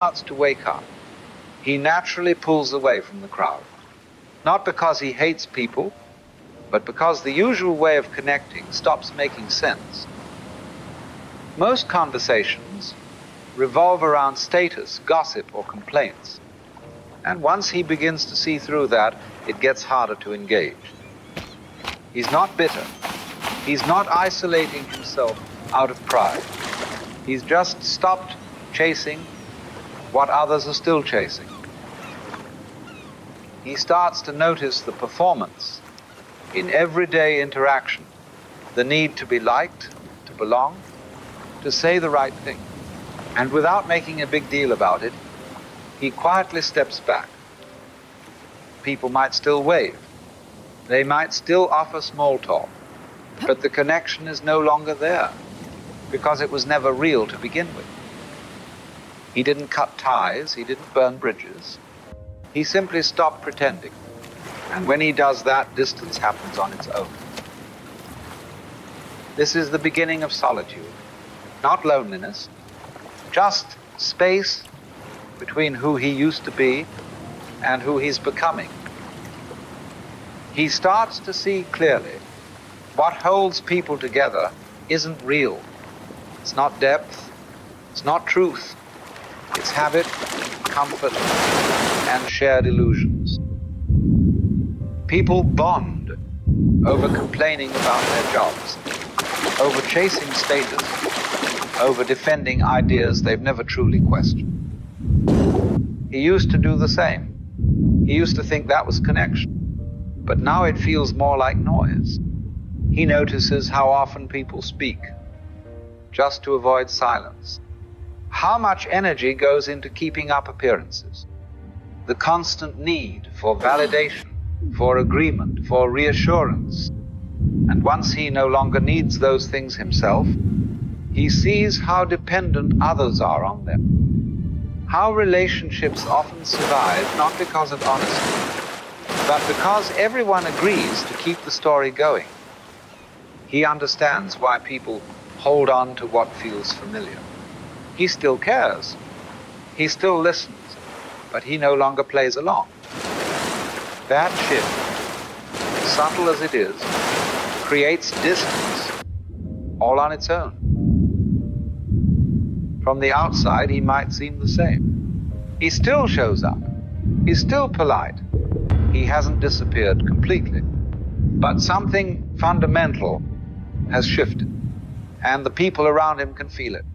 starts to wake up, he naturally pulls away from the crowd. Not because he hates people, but because the usual way of connecting stops making sense. Most conversations revolve around status, gossip, or complaints. And once he begins to see through that, it gets harder to engage. He's not bitter. He's not isolating himself out of pride. He's just stopped chasing what others are still chasing. He starts to notice the performance in everyday interaction, the need to be liked, to belong, to say the right thing. And without making a big deal about it, he quietly steps back. People might still wave. They might still offer small talk, but the connection is no longer there because it was never real to begin with. He didn't cut ties, he didn't burn bridges. He simply stopped pretending. And when he does that, distance happens on its own. This is the beginning of solitude, not loneliness, just space between who he used to be and who he's becoming. He starts to see clearly what holds people together isn't real. It's not depth, it's not truth. It's habit, comfort, and shared illusions. People bond over complaining about their jobs, over chasing status, over defending ideas they've never truly questioned. He used to do the same. He used to think that was connection, but now it feels more like noise. He notices how often people speak, just to avoid silence. How much energy goes into keeping up appearances? The constant need for validation, for agreement, for reassurance. And once he no longer needs those things himself, he sees how dependent others are on them. How relationships often survive not because of honesty, but because everyone agrees to keep the story going. He understands why people hold on to what feels familiar. He still cares. He still listens, but he no longer plays along. That shift, subtle as it is, creates distance all on its own. From the outside, he might seem the same. He still shows up. He's still polite. He hasn't disappeared completely. But something fundamental has shifted, and the people around him can feel it,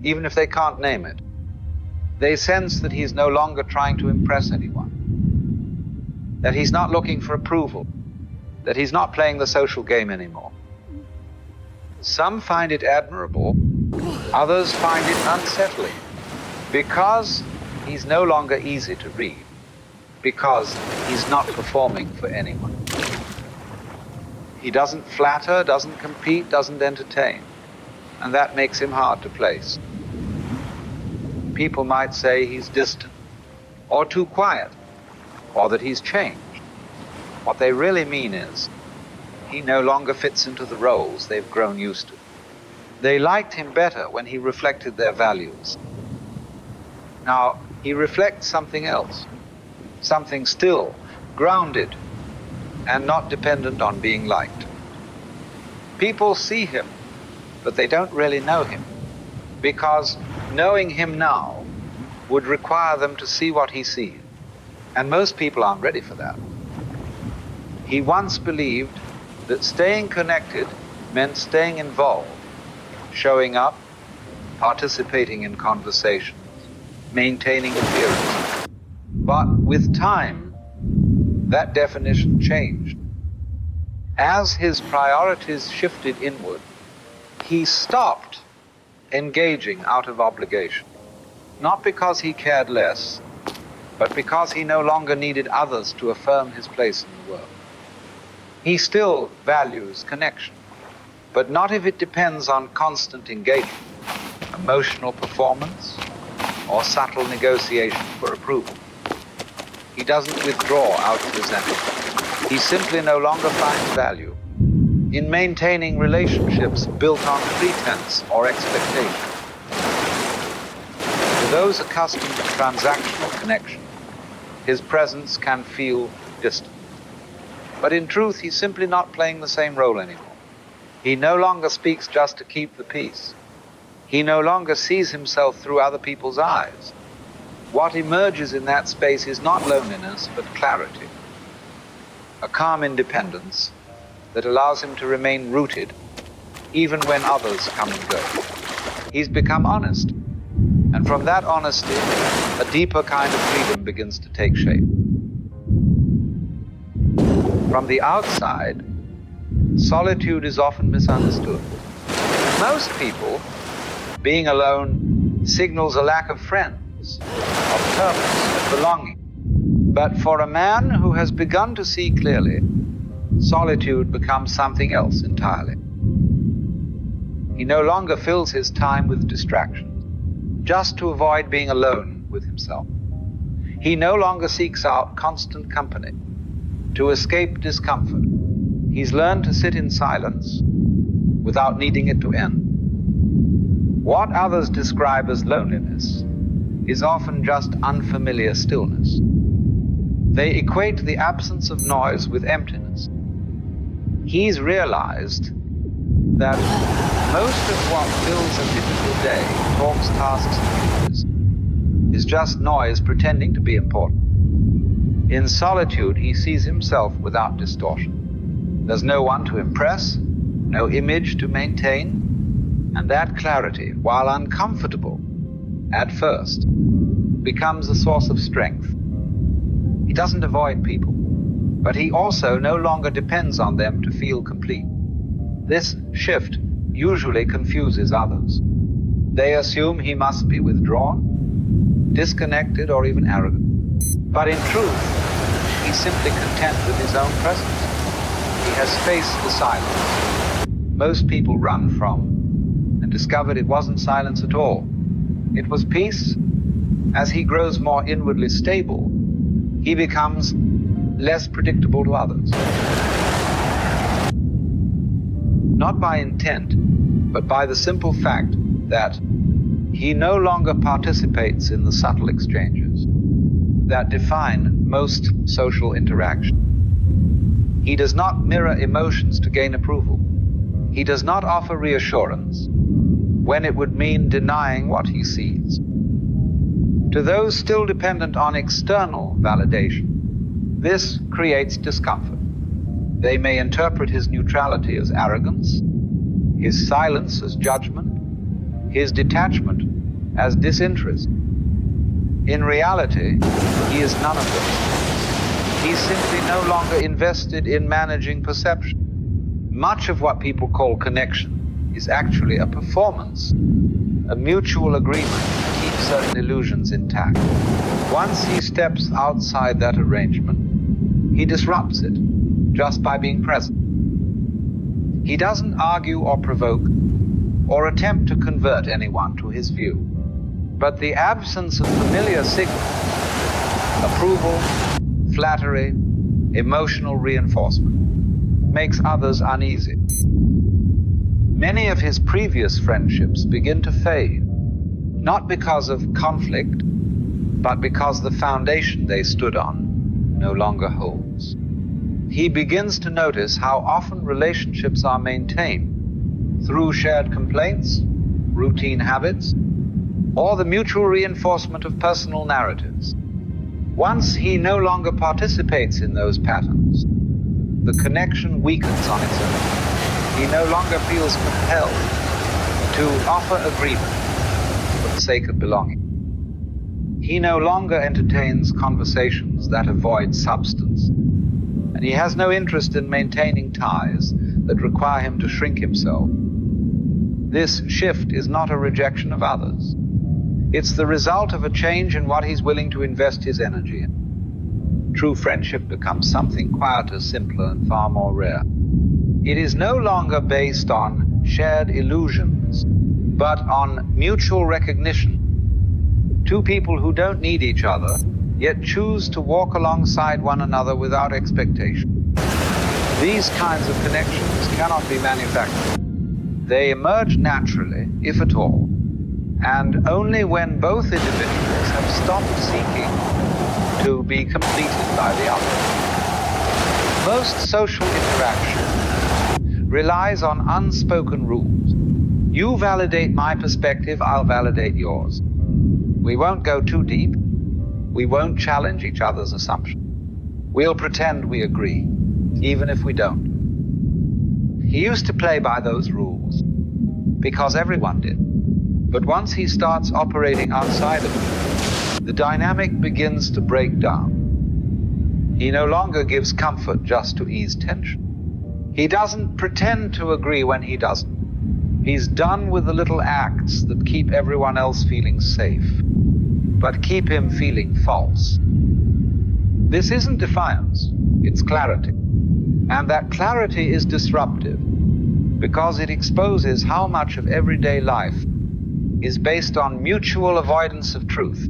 even if they can't name it. They sense that he's no longer trying to impress anyone, that he's not looking for approval, that he's not playing the social game anymore. Some find it admirable, others find it unsettling, because he's no longer easy to read, because he's not performing for anyone. He doesn't flatter, doesn't compete, doesn't entertain, and that makes him hard to place. People might say he's distant, or too quiet, or that he's changed. What they really mean is, he no longer fits into the roles they've grown used to. They liked him better when he reflected their values. Now, he reflects something else, something still, grounded, and not dependent on being liked. People see him, but they don't really know him, because knowing him now would require them to see what he sees, and most people aren't ready for that. He once believed that staying connected meant staying involved, showing up, participating in conversations, maintaining appearances. But with time, that definition changed. As his priorities shifted inward, he stopped engaging out of obligation, not because he cared less, but because he no longer needed others to affirm his place in the world. He still values connection, but not if it depends on constant engagement, emotional performance, or subtle negotiation for approval. He doesn't withdraw out of resentment. He simply no longer finds value in maintaining relationships built on pretense or expectation. The those accustomed to transactional connection, his presence can feel distant. But in truth, he's simply not playing the same role anymore. He no longer speaks just to keep the peace. He no longer sees himself through other people's eyes. What emerges in that space is not loneliness, but clarity. A calm independence that allows him to remain rooted even when others come and go. He's become honest. And from that honesty, a deeper kind of freedom begins to take shape. From the outside, solitude is often misunderstood. Most people, being alone signals a lack of friends, of purpose, of belonging. But for a man who has begun to see clearly, solitude becomes something else entirely. He no longer fills his time with distractions, just to avoid being alone with himself. He no longer seeks out constant company to escape discomfort. He's learned to sit in silence without needing it to end. What others describe as loneliness is often just unfamiliar stillness. They equate the absence of noise with emptiness. He's realized that most of what fills a typical day, talks, tasks, and duties, is just noise pretending to be important. In solitude, he sees himself without distortion. There's no one to impress, no image to maintain, and that clarity, while uncomfortable at first, becomes a source of strength. He doesn't avoid people, but he also no longer depends on them to feel complete. This shift usually confuses others. They assume he must be withdrawn, disconnected, or even arrogant. But in truth, he's simply content with his own presence. He has faced the silence most people run from and discovered it wasn't silence at all. It was peace. As he grows more inwardly stable, he becomes less predictable to others. Not by intent, but by the simple fact that he no longer participates in the subtle exchanges that define most social interaction. He does not mirror emotions to gain approval. He does not offer reassurance when it would mean denying what he sees. To those still dependent on external validation, this creates discomfort. They may interpret his neutrality as arrogance, his silence as judgment, his detachment as disinterest. In reality, he is none of those. He's simply no longer invested in managing perception. Much of what people call connection is actually a performance, a mutual agreement to keep certain illusions intact. Once he steps outside that arrangement, he disrupts it just by being present. He doesn't argue or provoke or attempt to convert anyone to his view. But the absence of familiar signals, approval, flattery, emotional reinforcement, makes others uneasy. Many of his previous friendships begin to fade, not because of conflict, but because the foundation they stood on no longer holds. He begins to notice how often relationships are maintained through shared complaints, routine habits, or the mutual reinforcement of personal narratives. Once he no longer participates in those patterns, the connection weakens on its own. He no longer feels compelled to offer agreement for the sake of belonging. He no longer entertains conversations that avoid substance, and he has no interest in maintaining ties that require him to shrink himself. This shift is not a rejection of others. It's the result of a change in what he's willing to invest his energy in. True friendship becomes something quieter, simpler, and far more rare. It is no longer based on shared illusions, but on mutual recognition. Two people who don't need each other, yet choose to walk alongside one another without expectation. These kinds of connections cannot be manufactured. They emerge naturally, if at all, And only when both individuals have stopped seeking to be completed by the other. Most social interaction relies on unspoken rules. You validate my perspective, I'll validate yours. We won't go too deep. We won't challenge each other's assumptions. We'll pretend we agree, even if we don't. He used to play by those rules because everyone did. But once he starts operating outside of them, the dynamic begins to break down. He no longer gives comfort just to ease tension. He doesn't pretend to agree when he doesn't. He's done with the little acts that keep everyone else feeling safe, but keep him feeling false. This isn't defiance, it's clarity. And that clarity is disruptive because it exposes how much of everyday life is based on mutual avoidance of truth.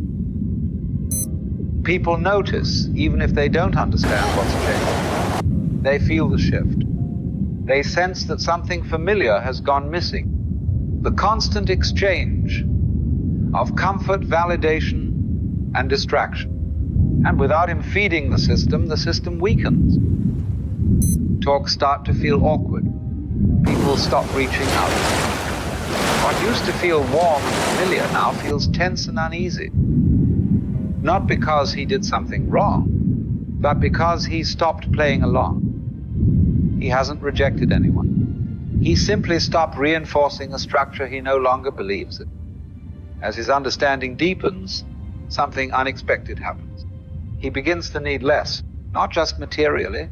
People notice, even if they don't understand what's changed. They feel the shift. They sense that something familiar has gone missing. The constant exchange of comfort, validation, and distraction. And without him feeding the system weakens. Talks start to feel awkward. People stop reaching out. What used to feel warm and familiar now feels tense and uneasy. Not because he did something wrong, but because he stopped playing along. He hasn't rejected anyone. He simply stopped reinforcing a structure he no longer believes in. As his understanding deepens, something unexpected happens. He begins to need less, not just materially,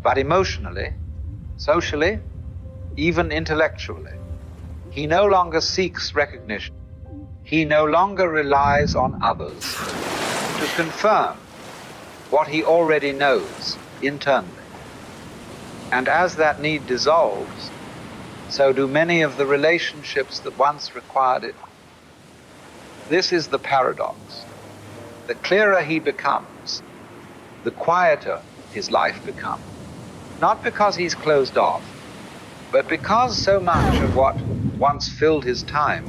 but emotionally, socially, even intellectually. He no longer seeks recognition. He no longer relies on others to confirm what he already knows internally. And as that need dissolves, so do many of the relationships that once required it. This is the paradox. The clearer he becomes, the quieter his life becomes. Not because he's closed off, but because so much of what once filled his time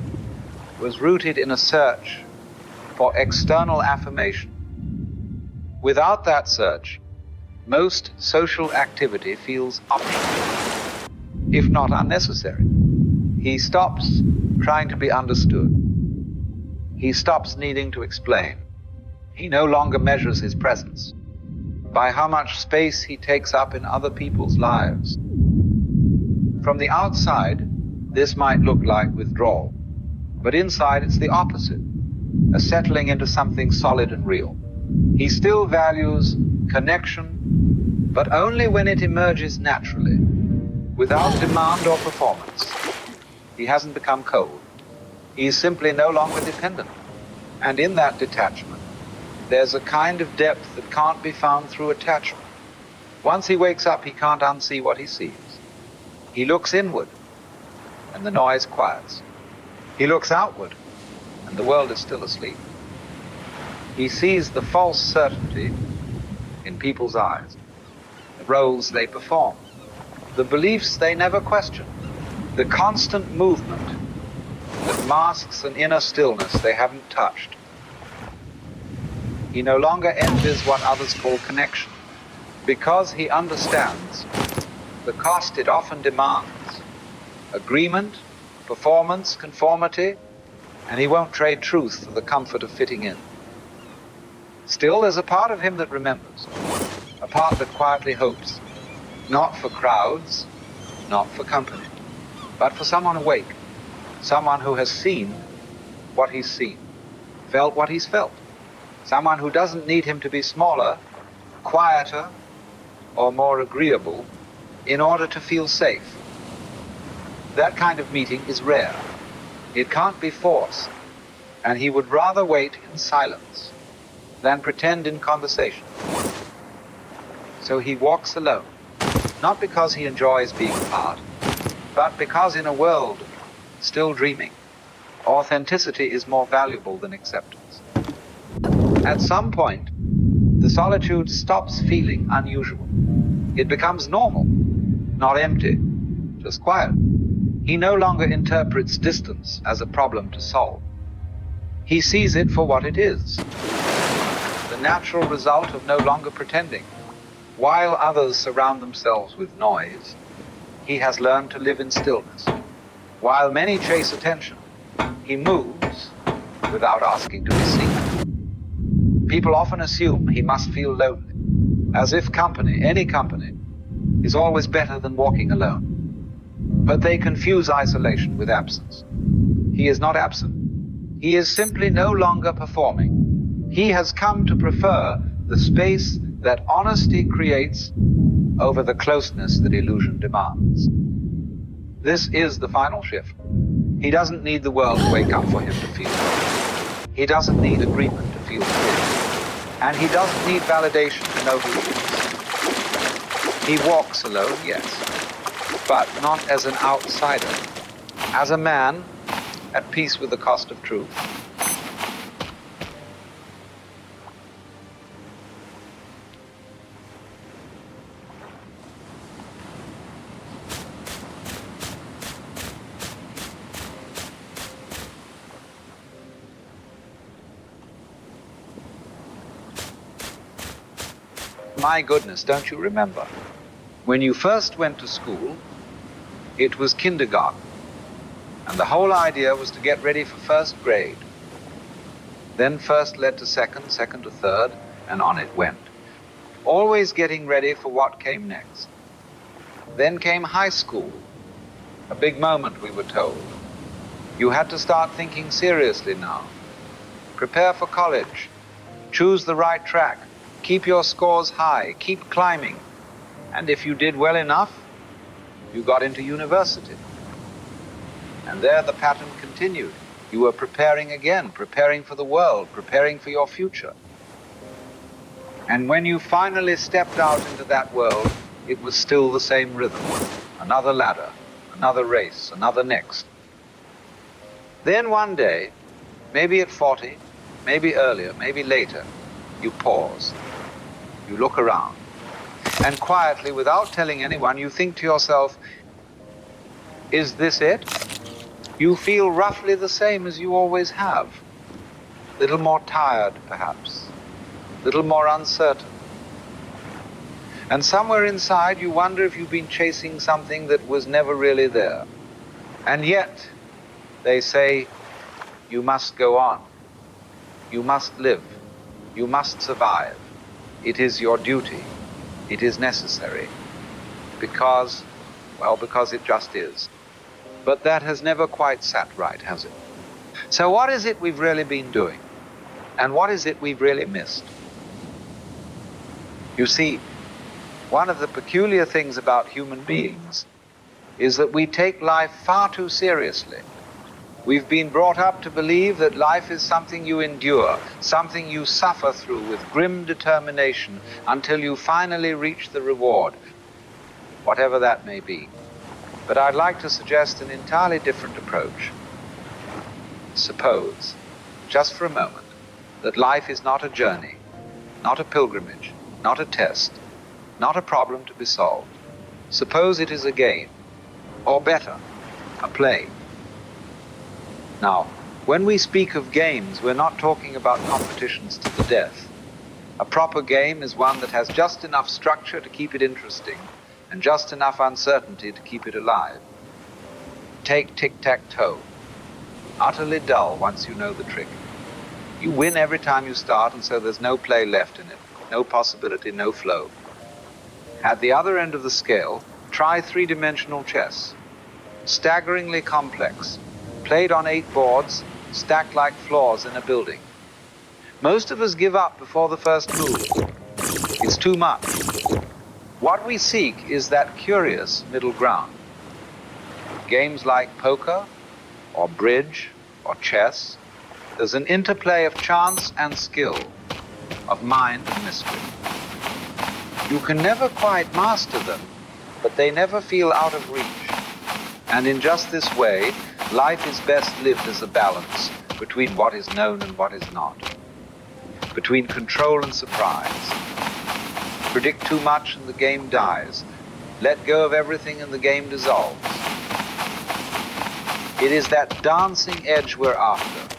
was rooted in a search for external affirmation. Without that search, most social activity feels optional, if not unnecessary. He stops trying to be understood. He stops needing to explain. He no longer measures his presence by how much space he takes up in other people's lives. From the outside, this might look like withdrawal, but inside it's the opposite, a settling into something solid and real. He still values connection, but only when it emerges naturally, without demand or performance. He hasn't become cold. He is simply no longer dependent. And in that detachment, there's a kind of depth that can't be found through attachment. Once he wakes up, he can't unsee what he sees. He looks inward, and the noise quiets. He looks outward, and the world is still asleep. He sees the false certainty in people's eyes, the roles they perform, the beliefs they never question, the constant movement that masks an inner stillness they haven't touched. He no longer envies what others call connection, because he understands the cost it often demands: agreement, performance, conformity, and he won't trade truth for the comfort of fitting in. Still, there's a part of him that remembers, a part that quietly hopes, not for crowds, not for company, but for someone awake, someone who has seen what he's seen, felt what he's felt, someone who doesn't need him to be smaller, quieter, or more agreeable in order to feel safe. That kind of meeting is rare. It can't be forced, and he would rather wait in silence than pretend in conversation. So he walks alone, not because he enjoys being apart, but because in a world still dreaming, authenticity is more valuable than acceptance. At some point, the solitude stops feeling unusual. It becomes normal, not empty, just quiet. He no longer interprets distance as a problem to solve. He sees it for what it is, the natural result of no longer pretending. While others surround themselves with noise, he has learned to live in stillness. While many chase attention, he moves without asking to be seen. People often assume he must feel lonely, as if company, any company, is always better than walking alone. But they confuse isolation with absence. He is not absent. He is simply no longer performing. He has come to prefer the space that honesty creates over the closeness that illusion demands. This is the final shift. He doesn't need the world to wake up for him to feel lonely. He doesn't need agreement to feel free. And he doesn't need validation to know who he is. He walks alone, yes, but not as an outsider, as a man at peace with the cost of truth. My goodness, don't you remember? When you first went to school, it was kindergarten. And the whole idea was to get ready for first grade. Then first led to second, second to third, and on it went. Always getting ready for what came next. Then came high school. A big moment, we were told. You had to start thinking seriously now. Prepare for college. Choose the right track. Keep your scores high. Keep climbing. And if you did well enough, you got into university. And there the pattern continued. You were preparing again, preparing for the world, preparing for your future. And when you finally stepped out into that world, it was still the same rhythm. Another ladder, another race, another next. Then one day, maybe at 40, maybe earlier, maybe later, you pause. You look around. And quietly, without telling anyone, you think to yourself, is this it? You feel roughly the same as you always have. A little more tired, perhaps. A little more uncertain. And somewhere inside, you wonder if you've been chasing something that was never really there. And yet, they say, you must go on. You must live. You must survive. It is your duty. It is necessary. Because it just is. But that has never quite sat right, has it? So what is it we've really been doing? And what is it we've really missed? You see, one of the peculiar things about human beings is that we take life far too seriously. We've been brought up to believe that life is something you endure, something you suffer through with grim determination until you finally reach the reward, whatever that may be. But I'd like to suggest an entirely different approach. Suppose, just for a moment, that life is not a journey, not a pilgrimage, not a test, not a problem to be solved. Suppose it is a game, or better, a play. Now, when we speak of games, we're not talking about competitions to the death. A proper game is one that has just enough structure to keep it interesting, and just enough uncertainty to keep it alive. Take tic-tac-toe. Utterly dull once you know the trick. You win every time you start, and so there's no play left in it, no possibility, no flow. At the other end of the scale, try three-dimensional chess. Staggeringly complex, played on 8 boards, stacked like floors in a building. Most of us give up before the first move. It's too much. What we seek is that curious middle ground. Games like poker, or bridge, or chess, there's an interplay of chance and skill, of mind and mystery. You can never quite master them, but they never feel out of reach. And in just this way, life is best lived as a balance between what is known and what is not, between control and surprise. Predict too much and the game dies. Let go of everything and the game dissolves. It is that dancing edge we're after.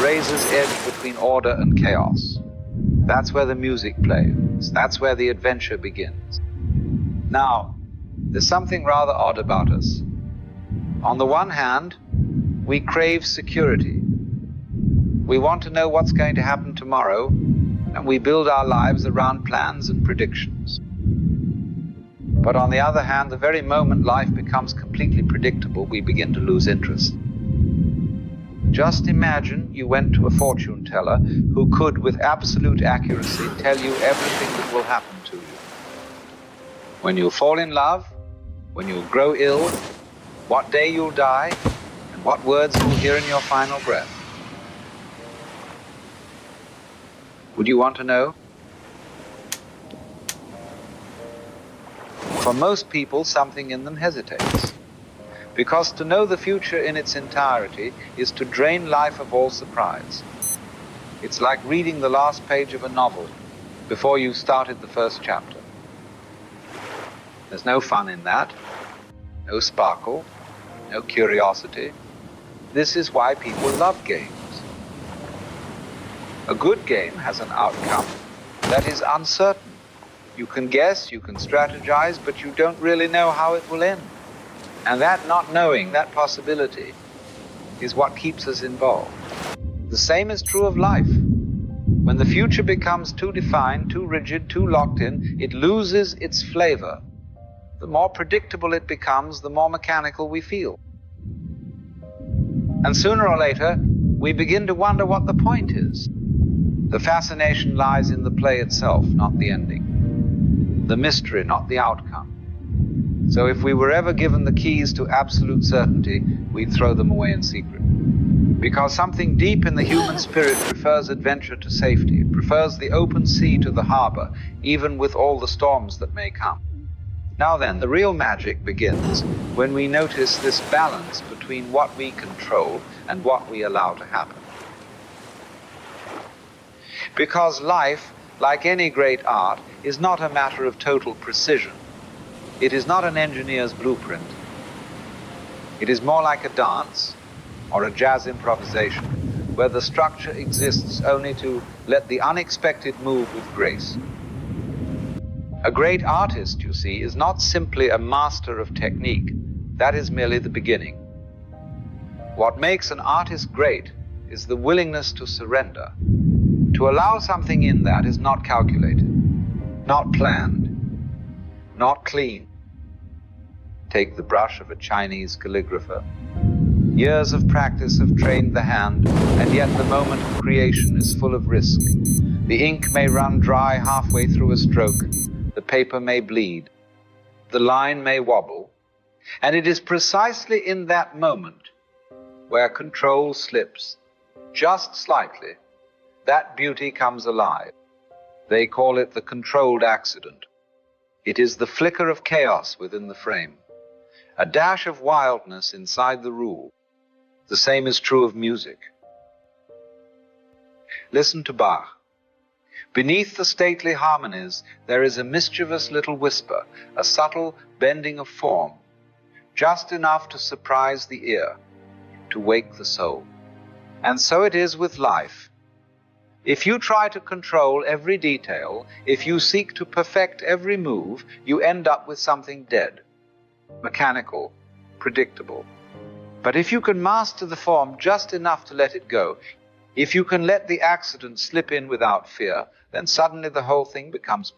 razor's edge between order and chaos. That's where the music plays. That's where the adventure begins. Now, there's something rather odd about us. On the one hand, we crave security. We want to know what's going to happen tomorrow, and we build our lives around plans and predictions. But on the other hand, the very moment life becomes completely predictable, we begin to lose interest. Just imagine you went to a fortune teller who could, with absolute accuracy, tell you everything that will happen to you. When you'll fall in love, when you'll grow ill, what day you'll die, and what words you'll hear in your final breath. Would you want to know? For most people, something in them hesitates. Because to know the future in its entirety is to drain life of all surprise. It's like reading the last page of a novel before you've started the first chapter. There's no fun in that, no sparkle, no curiosity. This is why people love games. A good game has an outcome that is uncertain. You can guess, you can strategize, but you don't really know how it will end. And that not knowing, that possibility, is what keeps us involved. The same is true of life. When the future becomes too defined, too rigid, too locked in, it loses its flavor. The more predictable it becomes, the more mechanical we feel. And sooner or later, we begin to wonder what the point is. The fascination lies in the play itself, not the ending. The mystery, not the outcome. So if we were ever given the keys to absolute certainty, we'd throw them away in secret. Because something deep in the human spirit prefers adventure to safety. It prefers the open sea to the harbor, even with all the storms that may come. Now then, the real magic begins when we notice this balance between what we control and what we allow to happen. Because life, like any great art, is not a matter of total precision. It is not an engineer's blueprint. It is more like a dance or a jazz improvisation, where the structure exists only to let the unexpected move with grace. A great artist, you see, is not simply a master of technique. That is merely the beginning. What makes an artist great is the willingness to surrender. To allow something in that is not calculated, not planned, not clean. Take the brush of a Chinese calligrapher. Years of practice have trained the hand, and yet the moment of creation is full of risk. The ink may run dry halfway through a stroke, the paper may bleed, the line may wobble, and it is precisely in that moment where control slips, just slightly, that beauty comes alive. They call it the controlled accident. It is the flicker of chaos within the frame, a dash of wildness inside the rule. The same is true of music. Listen to Bach. Beneath the stately harmonies, there is a mischievous little whisper, a subtle bending of form, just enough to surprise the ear, to wake the soul. And so it is with life. If you try to control every detail, if you seek to perfect every move, you end up with something dead, mechanical, predictable. But if you can master the form just enough to let it go, if you can let the accident slip in without fear, then suddenly the whole thing becomes